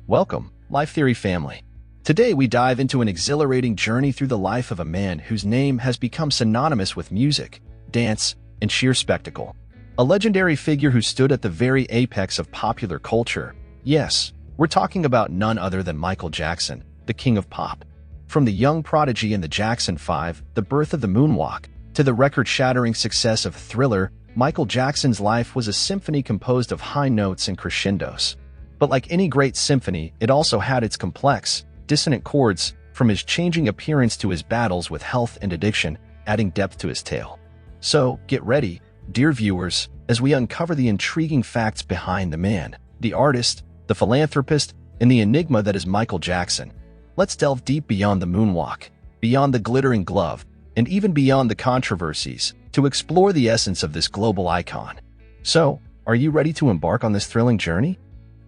Welcome, Life Theory family. Today we dive into an exhilarating journey through the life of a man whose name has become synonymous with music, dance, and sheer spectacle. A legendary figure who stood at the very apex of popular culture. Yes, we're talking about none other than Michael Jackson, the king of pop. From the young prodigy in the Jackson 5, the birth of the moonwalk, to the record-shattering success of Thriller, Michael Jackson's life was a symphony composed of high notes and crescendos. But like any great symphony, it also had its complex, dissonant chords, from his changing appearance to his battles with health and addiction, adding depth to his tale. So, get ready, dear viewers, as we uncover the intriguing facts behind the man, the artist, the philanthropist, and the enigma that is Michael Jackson. Let's delve deep beyond the moonwalk, beyond the glittering glove, and even beyond the controversies, to explore the essence of this global icon. So, are you ready to embark on this thrilling journey?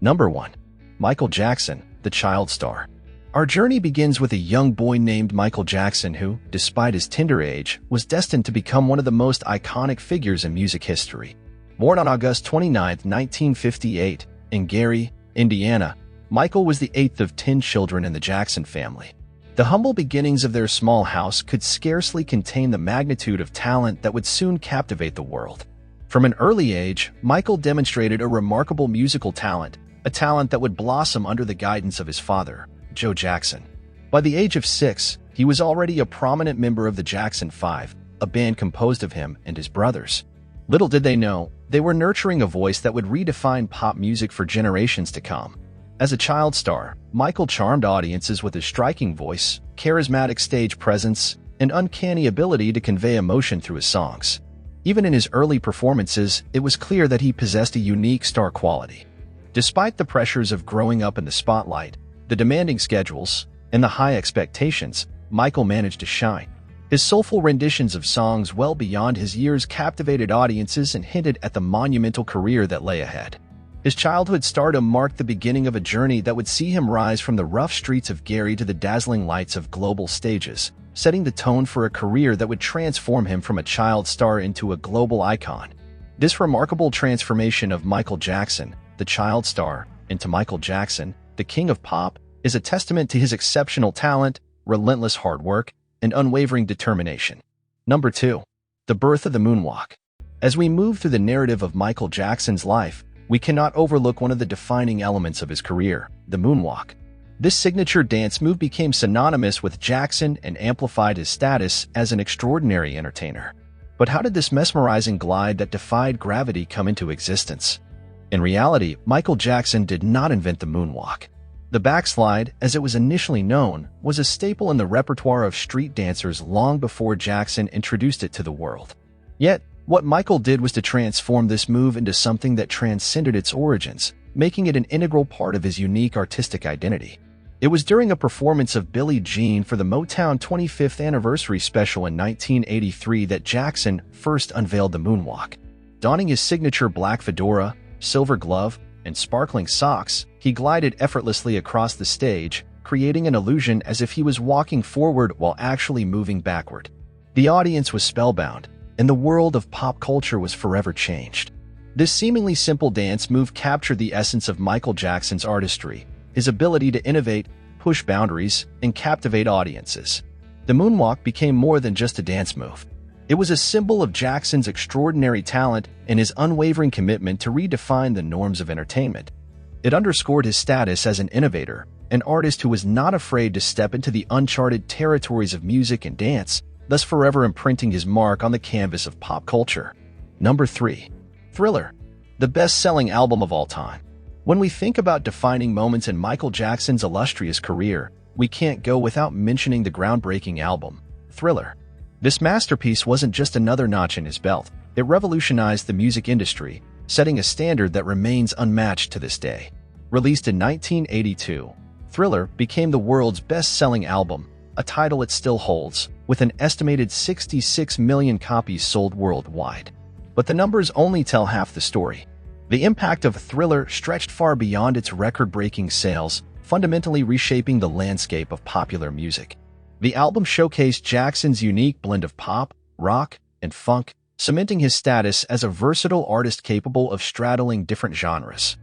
Number 1. Michael Jackson, the child star. Our journey begins with a young boy named Michael Jackson who, despite his tender age, was destined to become one of the most iconic figures in music history. Born on August 29, 1958, in Gary, Indiana, Michael was the 8th of 10 children in the Jackson family. The humble beginnings of their small house could scarcely contain the magnitude of talent that would soon captivate the world. From an early age, Michael demonstrated a remarkable musical talent, a talent that would blossom under the guidance of his father, Joe Jackson. By the age of 6, he was already a prominent member of the Jackson 5, a band composed of him and his brothers. Little did they know, they were nurturing a voice that would redefine pop music for generations to come. As a child star, Michael charmed audiences with his striking voice, charismatic stage presence, and uncanny ability to convey emotion through his songs. Even in his early performances, it was clear that he possessed a unique star quality. Despite the pressures of growing up in the spotlight, the demanding schedules, and the high expectations, Michael managed to shine. His soulful renditions of songs well beyond his years captivated audiences and hinted at the monumental career that lay ahead. His childhood stardom marked the beginning of a journey that would see him rise from the rough streets of Gary to the dazzling lights of global stages, setting the tone for a career that would transform him from a child star into a global icon. This remarkable transformation of Michael Jackson, the child star, into Michael Jackson, the king of pop, is a testament to his exceptional talent, relentless hard work, and unwavering determination. Number 2. The birth of the moonwalk. As we move through the narrative of Michael Jackson's life, we cannot overlook one of the defining elements of his career, the moonwalk. This signature dance move became synonymous with Jackson and amplified his status as an extraordinary entertainer. But how did this mesmerizing glide that defied gravity come into existence? In reality, Michael Jackson did not invent the moonwalk. The backslide, as it was initially known, was a staple in the repertoire of street dancers long before Jackson introduced it to the world. Yet, what Michael did was to transform this move into something that transcended its origins, making it an integral part of his unique artistic identity. It was during a performance of Billie Jean for the Motown 25th anniversary special in 1983 that Jackson first unveiled the moonwalk. Donning his signature black fedora, silver glove, and sparkling socks, he glided effortlessly across the stage, creating an illusion as if he was walking forward while actually moving backward. The audience was spellbound, and the world of pop culture was forever changed. This seemingly simple dance move captured the essence of Michael Jackson's artistry, his ability to innovate, push boundaries, and captivate audiences. The moonwalk became more than just a dance move. It was a symbol of Jackson's extraordinary talent and his unwavering commitment to redefine the norms of entertainment. It underscored his status as an innovator, an artist who was not afraid to step into the uncharted territories of music and dance, thus forever imprinting his mark on the canvas of pop culture. Number 3. Thriller, the best-selling album of all time. When we think about defining moments in Michael Jackson's illustrious career, we can't go without mentioning the groundbreaking album, Thriller. This masterpiece wasn't just another notch in his belt, it revolutionized the music industry, setting a standard that remains unmatched to this day. Released in 1982, Thriller became the world's best-selling album, a title it still holds, with an estimated 66 million copies sold worldwide. But the numbers only tell half the story. The impact of Thriller stretched far beyond its record-breaking sales, fundamentally reshaping the landscape of popular music. The album showcased Jackson's unique blend of pop, rock, and funk, cementing his status as a versatile artist capable of straddling different genres.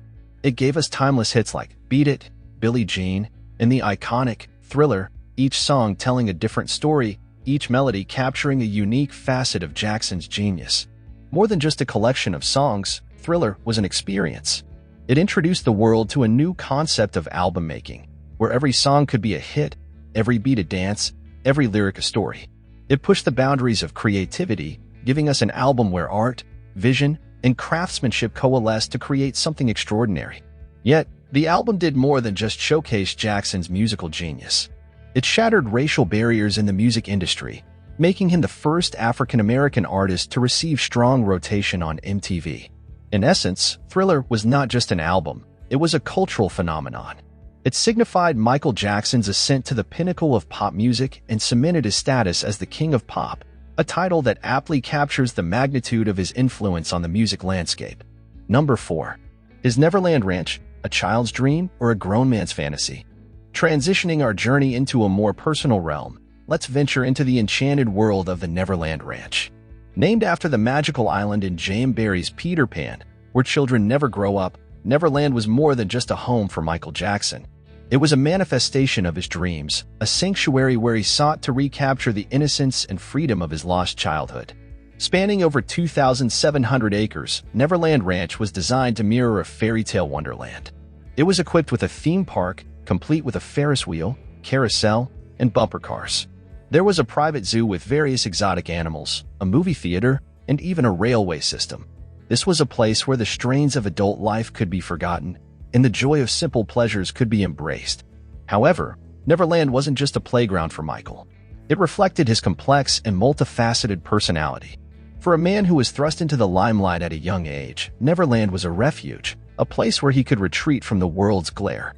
It gave us timeless hits like Beat It, Billie Jean, and the iconic Thriller, each song telling a different story, each melody capturing a unique facet of Jackson's genius. More than just a collection of songs, Thriller was an experience. It introduced the world to a new concept of album making, where every song could be a hit, every beat a dance, every lyric a story. It pushed the boundaries of creativity, giving us an album where art, vision, and craftsmanship coalesced to create something extraordinary. Yet, the album did more than just showcase Jackson's musical genius. It shattered racial barriers in the music industry, making him the first African-American artist to receive strong rotation on MTV. In essence, Thriller was not just an album, it was a cultural phenomenon. It signified Michael Jackson's ascent to the pinnacle of pop music and cemented his status as the King of Pop, a title that aptly captures the magnitude of his influence on the music landscape. Number 4. Is Neverland Ranch a child's dream or a grown man's fantasy? Transitioning our journey into a more personal realm, let's venture into the enchanted world of the Neverland Ranch. Named after the magical island in J.M. Barrie's Peter Pan, where children never grow up, Neverland was more than just a home for Michael Jackson. It was a manifestation of his dreams, a sanctuary where he sought to recapture the innocence and freedom of his lost childhood. Spanning over 2,700 acres, Neverland Ranch was designed to mirror a fairy tale wonderland. It was equipped with a theme park, complete with a Ferris wheel, carousel, and bumper cars. There was a private zoo with various exotic animals, a movie theater, and even a railway system. This was a place where the strains of adult life could be forgotten, and the joy of simple pleasures could be embraced. However, Neverland wasn't just a playground for Michael. It reflected his complex and multifaceted personality. For a man who was thrust into the limelight at a young age, Neverland was a refuge, a place where he could retreat from the world's glare.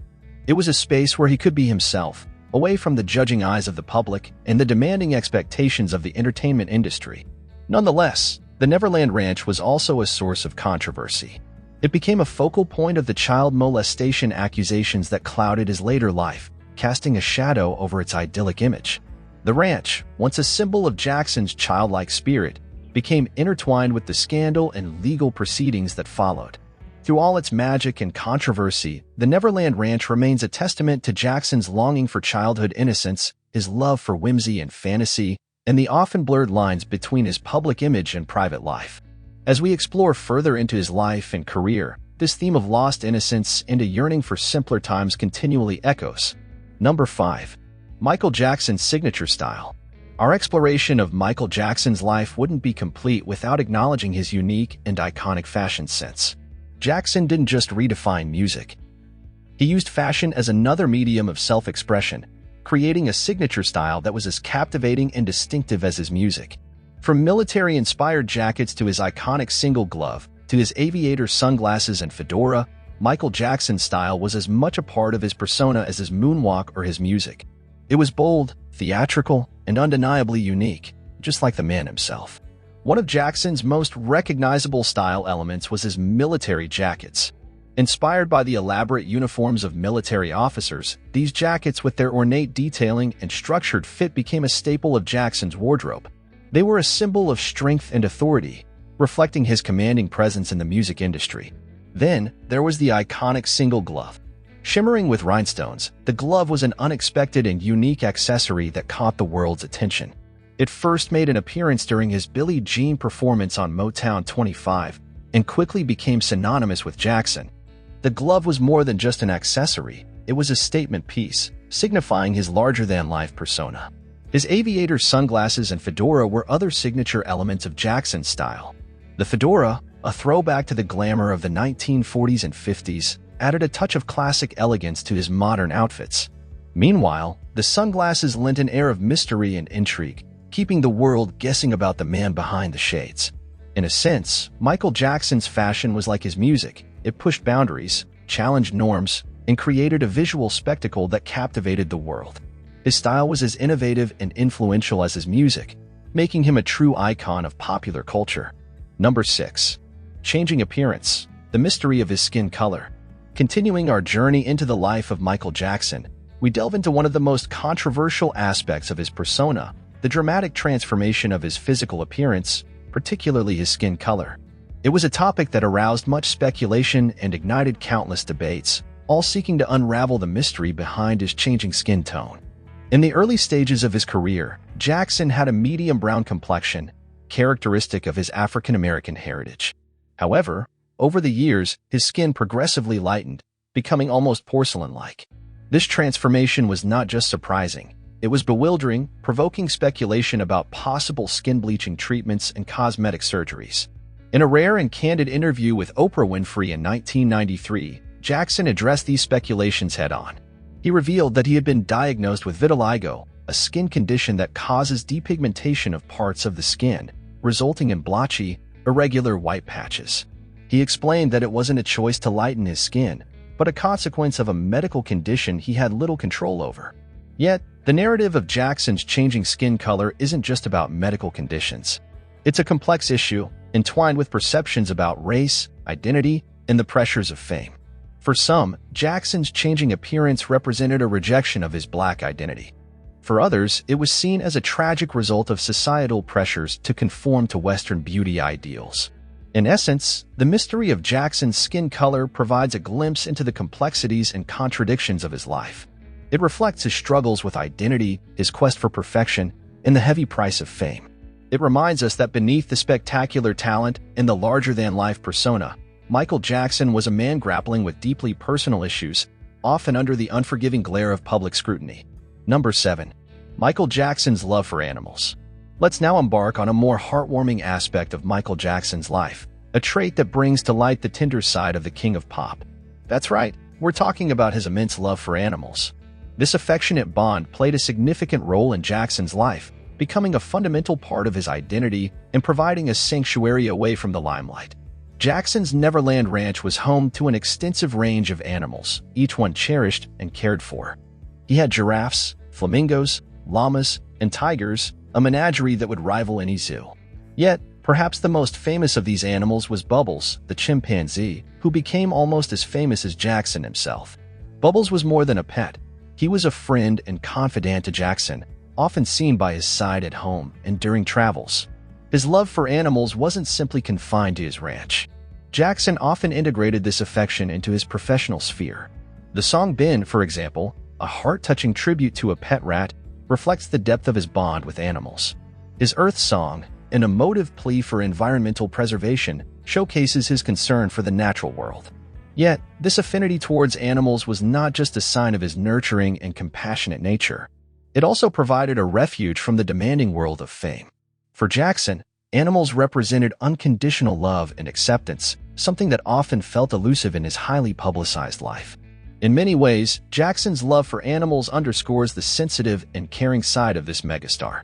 It was a space where he could be himself, away from the judging eyes of the public and the demanding expectations of the entertainment industry. Nonetheless, the Neverland Ranch was also a source of controversy. It became a focal point of the child molestation accusations that clouded his later life, casting a shadow over its idyllic image. The ranch, once a symbol of Jackson's childlike spirit, became intertwined with the scandal and legal proceedings that followed. Through all its magic and controversy, the Neverland Ranch remains a testament to Jackson's longing for childhood innocence, his love for whimsy and fantasy, and the often blurred lines between his public image and private life. As we explore further into his life and career, this theme of lost innocence and a yearning for simpler times continually echoes. Number 5. Michael Jackson's signature style. Our exploration of Michael Jackson's life wouldn't be complete without acknowledging his unique and iconic fashion sense. Jackson didn't just redefine music. He used fashion as another medium of self-expression, creating a signature style that was as captivating and distinctive as his music. From military-inspired jackets to his iconic single glove, to his aviator sunglasses and fedora, Michael Jackson's style was as much a part of his persona as his moonwalk or his music. It was bold, theatrical, and undeniably unique, just like the man himself. One of Jackson's most recognizable style elements was his military jackets. Inspired by the elaborate uniforms of military officers, these jackets with their ornate detailing and structured fit became a staple of Jackson's wardrobe. They were a symbol of strength and authority, reflecting his commanding presence in the music industry. Then, there was the iconic single glove. Shimmering with rhinestones, the glove was an unexpected and unique accessory that caught the world's attention. It first made an appearance during his Billie Jean performance on Motown 25 and quickly became synonymous with Jackson. The glove was more than just an accessory, it was a statement piece, signifying his larger-than-life persona. His aviator sunglasses and fedora were other signature elements of Jackson's style. The fedora, a throwback to the glamour of the 1940s and 50s, added a touch of classic elegance to his modern outfits. Meanwhile, the sunglasses lent an air of mystery and intrigue, keeping the world guessing about the man behind the shades. In a sense, Michael Jackson's fashion was like his music. It pushed boundaries, challenged norms, and created a visual spectacle that captivated the world. His style was as innovative and influential as his music, making him a true icon of popular culture. Number 6. Changing appearance, the mystery of his skin color. Continuing our journey into the life of Michael Jackson, we delve into one of the most controversial aspects of his persona, the dramatic transformation of his physical appearance, particularly his skin color. It was a topic that aroused much speculation and ignited countless debates, all seeking to unravel the mystery behind his changing skin tone. In the early stages of his career, Jackson had a medium brown complexion, characteristic of his African-American heritage. However, over the years, his skin progressively lightened, becoming almost porcelain-like. This transformation was not just surprising, it was bewildering, provoking speculation about possible skin bleaching treatments and cosmetic surgeries. In a rare and candid interview with Oprah Winfrey in 1993, Jackson addressed these speculations head-on. He revealed that he had been diagnosed with vitiligo, a skin condition that causes depigmentation of parts of the skin, resulting in blotchy, irregular white patches. He explained that it wasn't a choice to lighten his skin, but a consequence of a medical condition he had little control over. Yet, the narrative of Jackson's changing skin color isn't just about medical conditions. It's a complex issue, entwined with perceptions about race, identity, and the pressures of fame. For some, Jackson's changing appearance represented a rejection of his black identity. For others, it was seen as a tragic result of societal pressures to conform to Western beauty ideals. In essence, the mystery of Jackson's skin color provides a glimpse into the complexities and contradictions of his life. It reflects his struggles with identity, his quest for perfection, and the heavy price of fame. It reminds us that beneath the spectacular talent and the larger-than-life persona, Michael Jackson was a man grappling with deeply personal issues, often under the unforgiving glare of public scrutiny. Number 7. Michael Jackson's love for animals. Let's now embark on a more heartwarming aspect of Michael Jackson's life, a trait that brings to light the tender side of the King of Pop. That's right, we're talking about his immense love for animals. This affectionate bond played a significant role in Jackson's life, becoming a fundamental part of his identity and providing a sanctuary away from the limelight. Jackson's Neverland Ranch was home to an extensive range of animals, each one cherished and cared for. He had giraffes, flamingos, llamas, and tigers, a menagerie that would rival any zoo. Yet, perhaps the most famous of these animals was Bubbles, the chimpanzee, who became almost as famous as Jackson himself. Bubbles was more than a pet. He was a friend and confidant to Jackson, often seen by his side at home and during travels. His love for animals wasn't simply confined to his ranch. Jackson often integrated this affection into his professional sphere. The song Ben, for example, a heart-touching tribute to a pet rat, reflects the depth of his bond with animals. His Earth Song, an emotive plea for environmental preservation, showcases his concern for the natural world. Yet, this affinity towards animals was not just a sign of his nurturing and compassionate nature. It also provided a refuge from the demanding world of fame. For Jackson, animals represented unconditional love and acceptance, something that often felt elusive in his highly publicized life. In many ways, Jackson's love for animals underscores the sensitive and caring side of this megastar.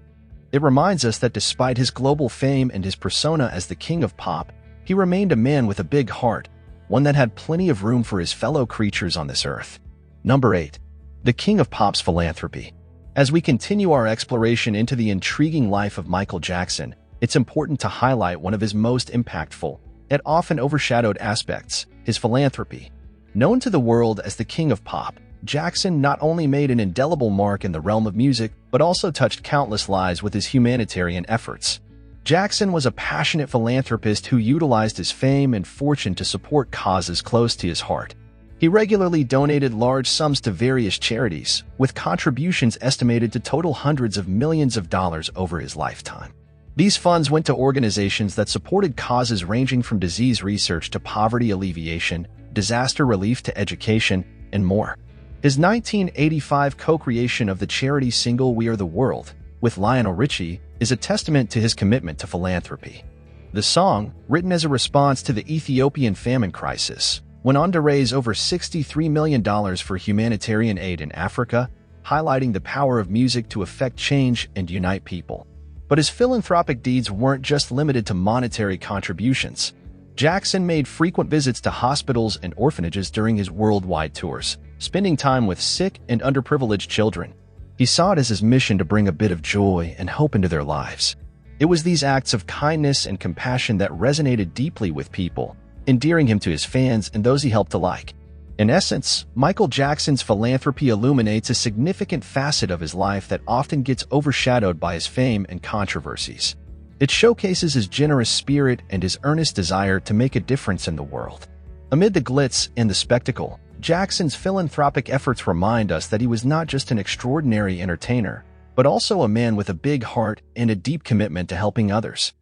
It reminds us that despite his global fame and his persona as the King of Pop, he remained a man with a big heart, one that had plenty of room for his fellow creatures on this earth. Number 8. The King of Pop's philanthropy. As we continue our exploration into the intriguing life of Michael Jackson, it's important to highlight one of his most impactful, yet often overshadowed aspects, his philanthropy. Known to the world as the King of Pop, Jackson not only made an indelible mark in the realm of music, but also touched countless lives with his humanitarian efforts. Jackson was a passionate philanthropist who utilized his fame and fortune to support causes close to his heart. He regularly donated large sums to various charities, with contributions estimated to total hundreds of millions of dollars over his lifetime. These funds went to organizations that supported causes ranging from disease research to poverty alleviation, disaster relief to education, and more. His 1985 co-creation of the charity single We Are the World, with Lionel Richie, is a testament to his commitment to philanthropy. The song, written as a response to the Ethiopian famine crisis, went on to raise over $63 million for humanitarian aid in Africa, highlighting the power of music to affect change and unite people. But his philanthropic deeds weren't just limited to monetary contributions. Jackson made frequent visits to hospitals and orphanages during his worldwide tours, spending time with sick and underprivileged children. He saw it as his mission to bring a bit of joy and hope into their lives. It was these acts of kindness and compassion that resonated deeply with people, endearing him to his fans and those he helped alike. In essence, Michael Jackson's philanthropy illuminates a significant facet of his life that often gets overshadowed by his fame and controversies. It showcases his generous spirit and his earnest desire to make a difference in the world. Amid the glitz and the spectacle, Jackson's philanthropic efforts remind us that he was not just an extraordinary entertainer, but also a man with a big heart and a deep commitment to helping others.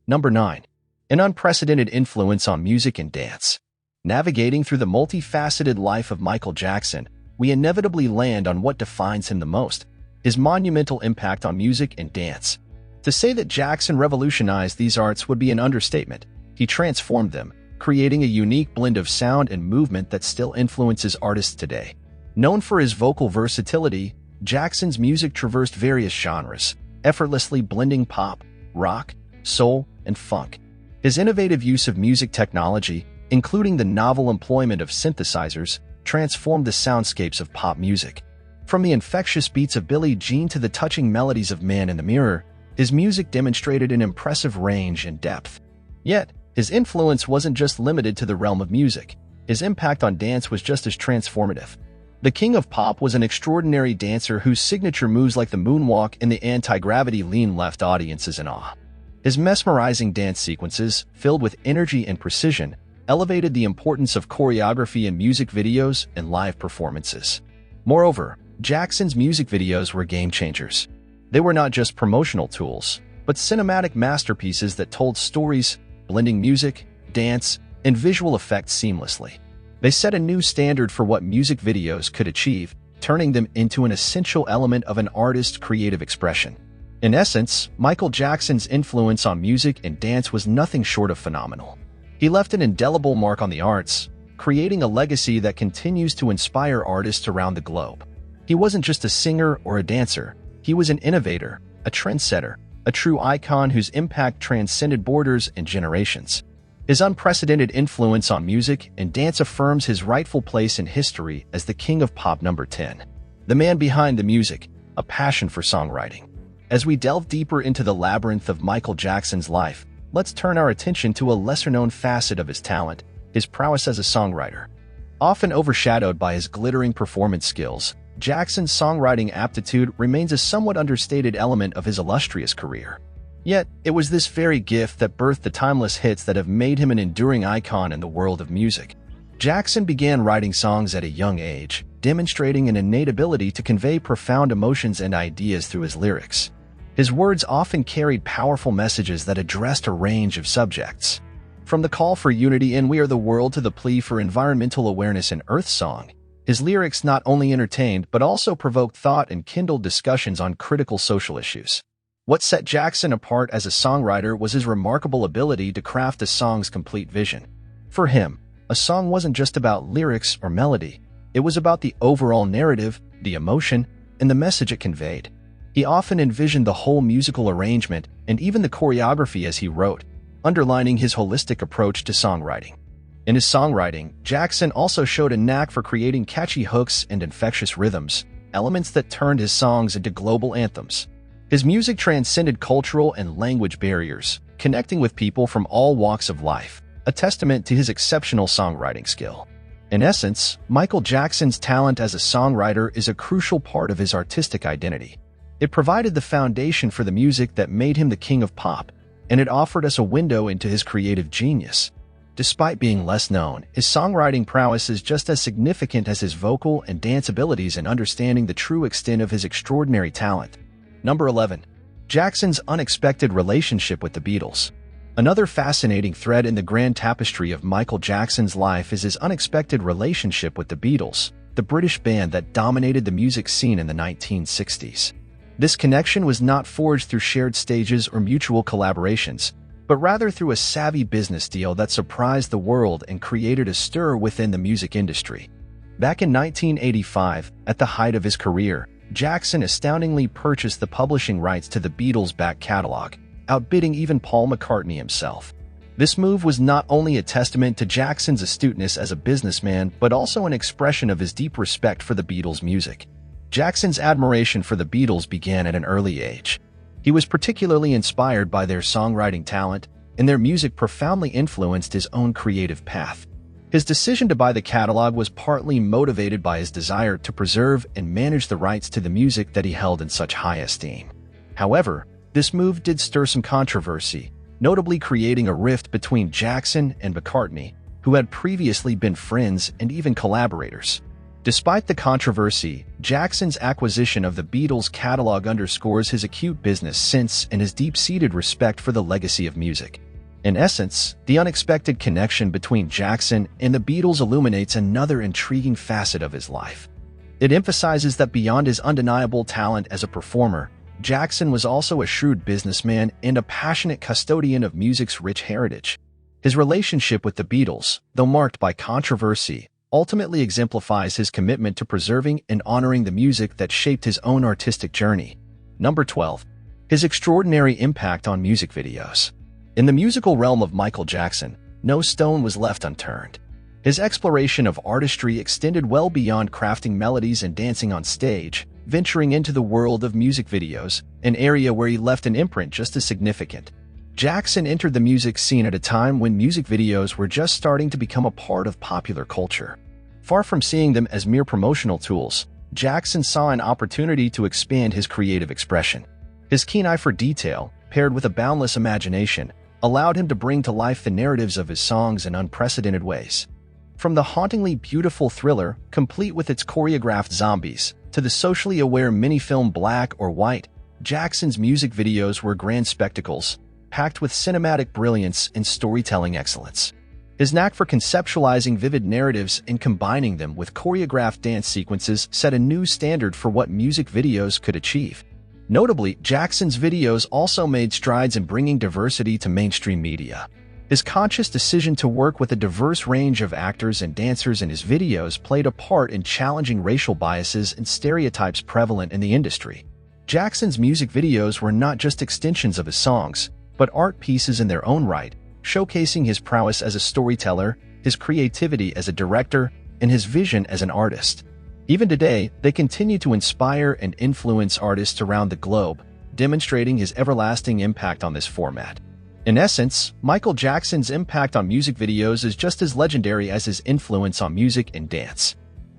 Number 9. An unprecedented influence on music and dance. Navigating through the multifaceted life of Michael Jackson, we inevitably land on what defines him the most: his monumental impact on music and dance. To say that Jackson revolutionized these arts would be an understatement. He transformed them, creating a unique blend of sound and movement that still influences artists today. Known for his vocal versatility, Jackson's music traversed various genres, effortlessly blending pop, rock, soul, and funk. His innovative use of music technology, including the novel employment of synthesizers, transformed the soundscapes of pop music. From the infectious beats of Billie Jean to the touching melodies of Man in the Mirror, his music demonstrated an impressive range and depth. Yet, his influence wasn't just limited to the realm of music. His impact on dance was just as transformative. The king of pop was an extraordinary dancer whose signature moves like the moonwalk and the anti-gravity lean left audiences in awe. His mesmerizing dance sequences, filled with energy and precision, elevated the importance of choreography in music videos and live performances. Moreover, Jackson's music videos were game-changers. They were not just promotional tools, but cinematic masterpieces that told stories, blending music, dance, and visual effects seamlessly. They set a new standard for what music videos could achieve, turning them into an essential element of an artist's creative expression. In essence, Michael Jackson's influence on music and dance was nothing short of phenomenal. He left an indelible mark on the arts, creating a legacy that continues to inspire artists around the globe. He wasn't just a singer or a dancer. He was an innovator, a trendsetter, a true icon whose impact transcended borders and generations. His unprecedented influence on music and dance affirms his rightful place in history as the king of pop. Number 10. The man behind the music, a passion for songwriting. As we delve deeper into the labyrinth of Michael Jackson's life, let's turn our attention to a lesser-known facet of his talent, his prowess as a songwriter. Often overshadowed by his glittering performance skills, Jackson's songwriting aptitude remains a somewhat understated element of his illustrious career. Yet, it was this very gift that birthed the timeless hits that have made him an enduring icon in the world of music. Jackson began writing songs at a young age, demonstrating an innate ability to convey profound emotions and ideas through his lyrics. His words often carried powerful messages that addressed a range of subjects. From the call for unity in We Are the World to the plea for environmental awareness in Earth Song, his lyrics not only entertained but also provoked thought and kindled discussions on critical social issues. What set Jackson apart as a songwriter was his remarkable ability to craft a song's complete vision. For him, a song wasn't just about lyrics or melody. It was about the overall narrative, the emotion, and the message it conveyed. He often envisioned the whole musical arrangement and even the choreography as he wrote, underlining his holistic approach to songwriting. In his songwriting, Jackson also showed a knack for creating catchy hooks and infectious rhythms, elements that turned his songs into global anthems. His music transcended cultural and language barriers, connecting with people from all walks of life, a testament to his exceptional songwriting skill. In essence, Michael Jackson's talent as a songwriter is a crucial part of his artistic identity. It provided the foundation for the music that made him the king of pop, and it offered us a window into his creative genius. Despite being less known, his songwriting prowess is just as significant as his vocal and dance abilities in understanding the true extent of his extraordinary talent. Number 11. Jackson's unexpected relationship with the Beatles. Another fascinating thread in the grand tapestry of Michael Jackson's life is his unexpected relationship with the Beatles, the British band that dominated the music scene in the 1960s. This connection was not forged through shared stages or mutual collaborations, but rather through a savvy business deal that surprised the world and created a stir within the music industry. Back in 1985, at the height of his career, Jackson astoundingly purchased the publishing rights to the Beatles' back catalog, outbidding even Paul McCartney himself. This move was not only a testament to Jackson's astuteness as a businessman, but also an expression of his deep respect for the Beatles' music. Jackson's admiration for the Beatles began at an early age. He was particularly inspired by their songwriting talent, and their music profoundly influenced his own creative path. His decision to buy the catalog was partly motivated by his desire to preserve and manage the rights to the music that he held in such high esteem. However, this move did stir some controversy, notably creating a rift between Jackson and McCartney, who had previously been friends and even collaborators. Despite the controversy, Jackson's acquisition of the Beatles' catalog underscores his acute business sense and his deep-seated respect for the legacy of music. In essence, the unexpected connection between Jackson and the Beatles illuminates another intriguing facet of his life. It emphasizes that beyond his undeniable talent as a performer, Jackson was also a shrewd businessman and a passionate custodian of music's rich heritage. His relationship with the Beatles, though marked by controversy, ultimately exemplifies his commitment to preserving and honoring the music that shaped his own artistic journey. Number 12. His extraordinary impact on music videos. In the musical realm of Michael Jackson, no stone was left unturned. His exploration of artistry extended well beyond crafting melodies and dancing on stage, venturing into the world of music videos, an area where he left an imprint just as significant. Jackson entered the music scene at a time when music videos were just starting to become a part of popular culture. Far from seeing them as mere promotional tools, Jackson saw an opportunity to expand his creative expression. His keen eye for detail, paired with a boundless imagination, allowed him to bring to life the narratives of his songs in unprecedented ways. From the hauntingly beautiful Thriller, complete with its choreographed zombies, to the socially aware mini-film Black or White, Jackson's music videos were grand spectacles, packed with cinematic brilliance and storytelling excellence. His knack for conceptualizing vivid narratives and combining them with choreographed dance sequences set a new standard for what music videos could achieve. Notably, Jackson's videos also made strides in bringing diversity to mainstream media. His conscious decision to work with a diverse range of actors and dancers in his videos played a part in challenging racial biases and stereotypes prevalent in the industry. Jackson's music videos were not just extensions of his songs, but art pieces in their own right, showcasing his prowess as a storyteller, his creativity as a director, and his vision as an artist. Even today, they continue to inspire and influence artists around the globe, demonstrating his everlasting impact on this format. In essence, Michael Jackson's impact on music videos is just as legendary as his influence on music and dance.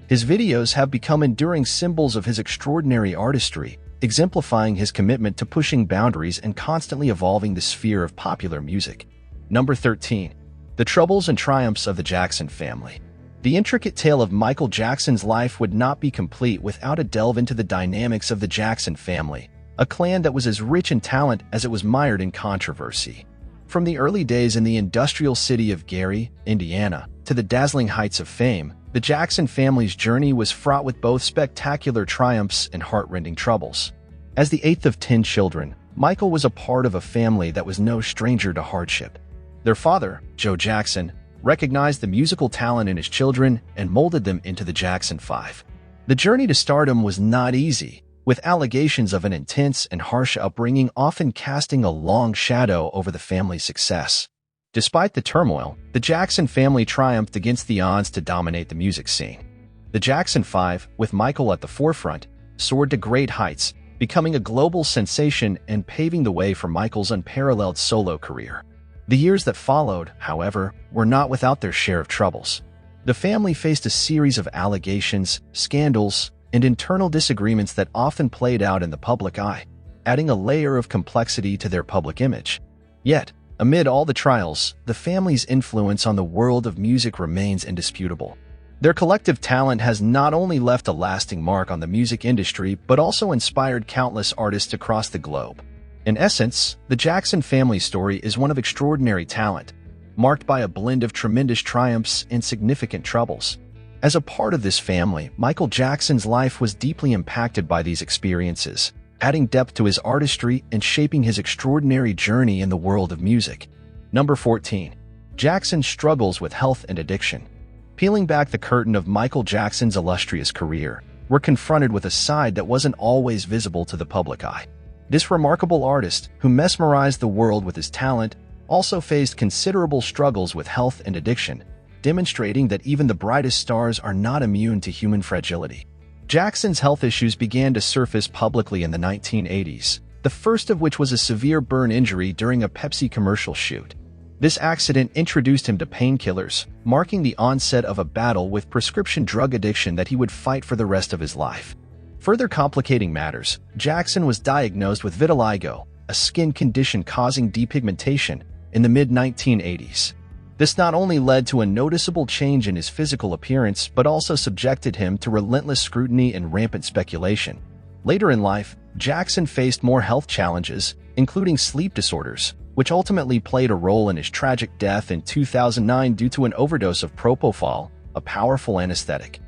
His videos have become enduring symbols of his extraordinary artistry, exemplifying his commitment to pushing boundaries and constantly evolving the sphere of popular music. Number 13. The troubles and triumphs of the Jackson family. The intricate tale of Michael Jackson's life would not be complete without a delve into the dynamics of the Jackson family, a clan that was as rich in talent as it was mired in controversy. From the early days in the industrial city of Gary, Indiana, to the dazzling heights of fame, the Jackson family's journey was fraught with both spectacular triumphs and heart-rending troubles. As the eighth of 10 children, Michael was a part of a family that was no stranger to hardship. Their father, Joe Jackson, recognized the musical talent in his children and molded them into the Jackson 5. The journey to stardom was not easy, with allegations of an intense and harsh upbringing often casting a long shadow over the family's success. Despite the turmoil, the Jackson family triumphed against the odds to dominate the music scene. The Jackson 5, with Michael at the forefront, soared to great heights, becoming a global sensation and paving the way for Michael's unparalleled solo career. The years that followed, however, were not without their share of troubles. The family faced a series of allegations, scandals, and internal disagreements that often played out in the public eye, adding a layer of complexity to their public image. Yet, amid all the trials, the family's influence on the world of music remains indisputable. Their collective talent has not only left a lasting mark on the music industry but also inspired countless artists across the globe. In essence, the Jackson family story is one of extraordinary talent, marked by a blend of tremendous triumphs and significant troubles. As a part of this family, Michael Jackson's life was deeply impacted by these experiences, adding depth to his artistry and shaping his extraordinary journey in the world of music. Number 14. Jackson struggles with health and addiction. Peeling back the curtain of Michael Jackson's illustrious career, we're confronted with a side that wasn't always visible to the public eye. This remarkable artist, who mesmerized the world with his talent, also faced considerable struggles with health and addiction, demonstrating that even the brightest stars are not immune to human fragility. Jackson's health issues began to surface publicly in the 1980s, the first of which was a severe burn injury during a Pepsi commercial shoot. This accident introduced him to painkillers, marking the onset of a battle with prescription drug addiction that he would fight for the rest of his life. Further complicating matters, Jackson was diagnosed with vitiligo, a skin condition causing depigmentation, in the mid-1980s. This not only led to a noticeable change in his physical appearance, but also subjected him to relentless scrutiny and rampant speculation. Later in life, Jackson faced more health challenges, including sleep disorders, which ultimately played a role in his tragic death in 2009 due to an overdose of propofol, a powerful anesthetic.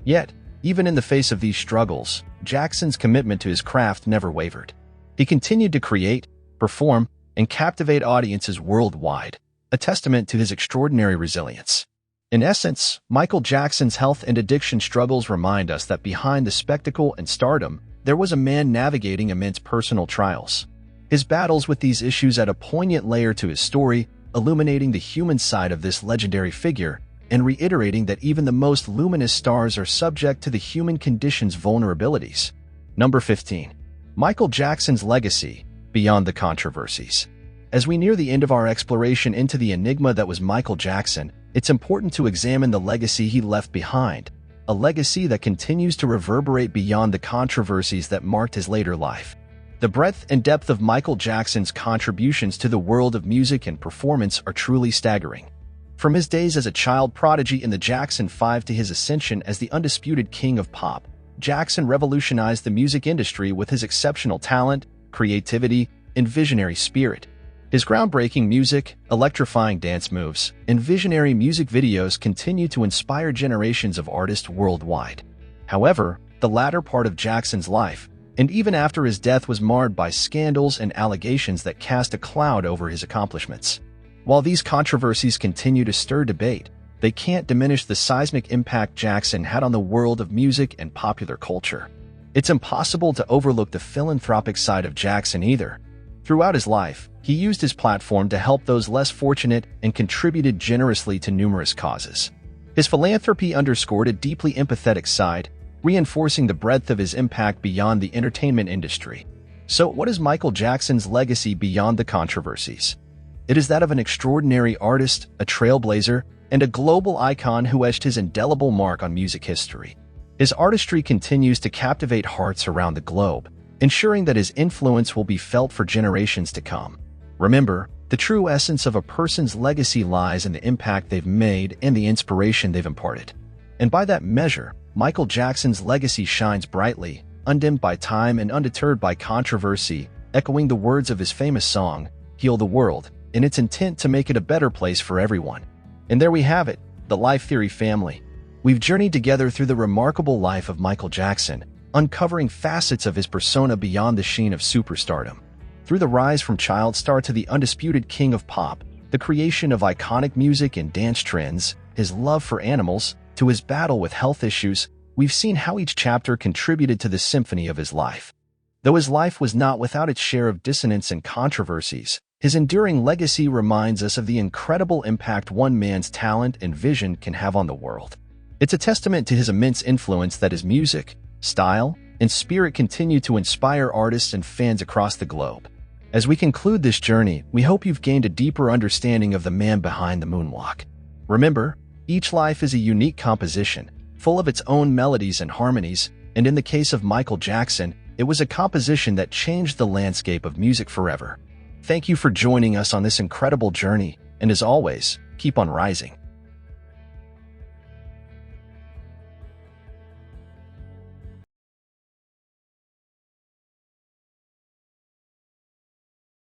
Yet, even in the face of these struggles, Jackson's commitment to his craft never wavered. He continued to create, perform, and captivate audiences worldwide, a testament to his extraordinary resilience. In essence, Michael Jackson's health and addiction struggles remind us that behind the spectacle and stardom, there was a man navigating immense personal trials. His battles with these issues add a poignant layer to his story, illuminating the human side of this legendary figure and reiterating that even the most luminous stars are subject to the human condition's vulnerabilities. Number 15. Michael Jackson's legacy, beyond the controversies. As we near the end of our exploration into the enigma that was Michael Jackson, it's important to examine the legacy he left behind, a legacy that continues to reverberate beyond the controversies that marked his later life. The breadth and depth of Michael Jackson's contributions to the world of music and performance are truly staggering. From his days as a child prodigy in the Jackson 5 to his ascension as the undisputed king of pop, Jackson revolutionized the music industry with his exceptional talent, creativity, and visionary spirit. His groundbreaking music, electrifying dance moves, and visionary music videos continue to inspire generations of artists worldwide. However, the latter part of Jackson's life, and even after his death, was marred by scandals and allegations that cast a cloud over his accomplishments. While these controversies continue to stir debate, they can't diminish the seismic impact Jackson had on the world of music and popular culture. It's impossible to overlook the philanthropic side of Jackson either. Throughout his life, he used his platform to help those less fortunate and contributed generously to numerous causes. His philanthropy underscored a deeply empathetic side, reinforcing the breadth of his impact beyond the entertainment industry. So, what is Michael Jackson's legacy beyond the controversies? It is that of an extraordinary artist, a trailblazer, and a global icon who etched his indelible mark on music history. His artistry continues to captivate hearts around the globe, ensuring that his influence will be felt for generations to come. Remember, the true essence of a person's legacy lies in the impact they've made and the inspiration they've imparted. And by that measure, Michael Jackson's legacy shines brightly, undimmed by time and undeterred by controversy, echoing the words of his famous song, "Heal the World," in its intent to make it a better place for everyone. And there we have it, the Life Theory family. We've journeyed together through the remarkable life of Michael Jackson, uncovering facets of his persona beyond the sheen of superstardom. Through the rise from child star to the undisputed king of pop, the creation of iconic music and dance trends, his love for animals, to his battle with health issues, we've seen how each chapter contributed to the symphony of his life. Though his life was not without its share of dissonance and controversies, his enduring legacy reminds us of the incredible impact one man's talent and vision can have on the world. It's a testament to his immense influence that his music, style, and spirit continue to inspire artists and fans across the globe. As we conclude this journey, we hope you've gained a deeper understanding of the man behind the moonwalk. Remember, each life is a unique composition, full of its own melodies and harmonies, and in the case of Michael Jackson, it was a composition that changed the landscape of music forever. Thank you for joining us on this incredible journey, and as always, keep on rising.